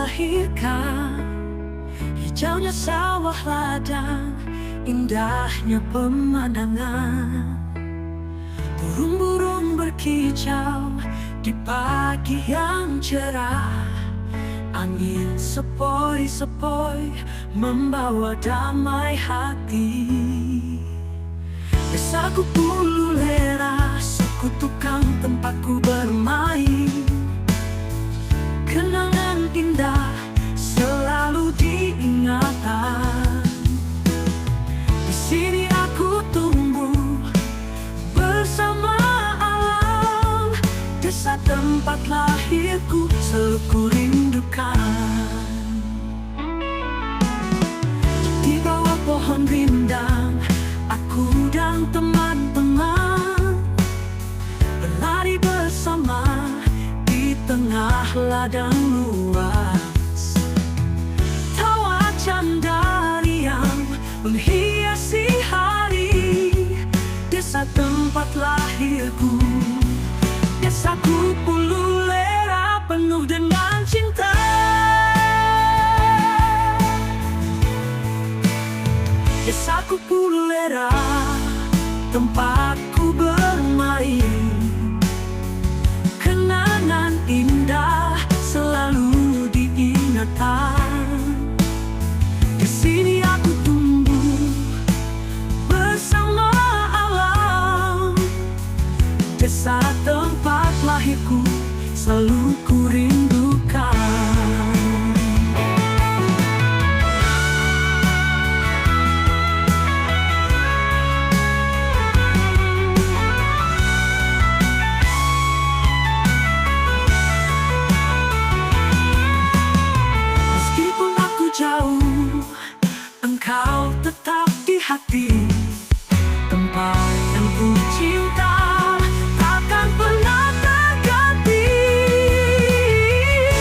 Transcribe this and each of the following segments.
melahirkan. Hijaunya sawah ladang, indahnya pemandangan. Burung-burung berkicau di pagi yang cerah. Angin sepoi-sepoi membawa damai hati. Desaku bulu lera, suku tukang tempatku bermain. Kenangan indah selalu diingatan. Di sini aku tumbuh bersama alam. Desa tempat lahirku selalu ku rindukan. Di bawah pohon rindang, aku dan teman-teman berlari bersama di tengah ladang luas. Tawa canda riang menghiasi hari. Desa tempat lahirku, desaku Bulu Lera, penuh dengan cinta. Desaku Bulu Lera, tempatku bermain. Kenangan indah selalu diingatan. Di sini aku tumbuh bersama alam. Desa tempat lahirku selalu ku rindukan. Meskipun aku jauh, engkau tetap di hati. Tempat yang ku cinta takkan pernah terganti.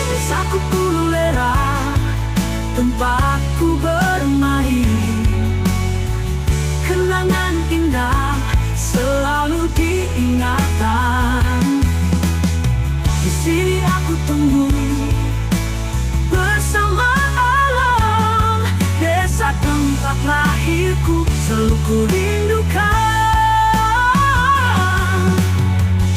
Desaku Bulu Lera, tempatku bermain. Kenangan indah selalu diingatan. Di sini aku tumbuh bersama alam. Desa tempat lahirku selalu ku rindukan.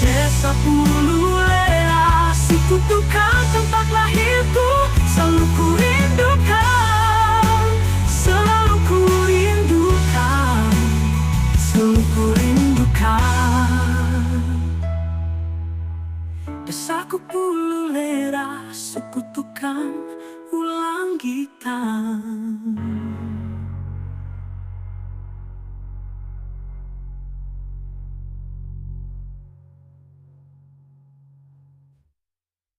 Desa Bulu Lera, suku tukang tempat lahirku selalu ku rindukan. Selalu ku rindukan, selalu ku rindukan. Desaku Bulu Lera, suku tukang ulang gitar.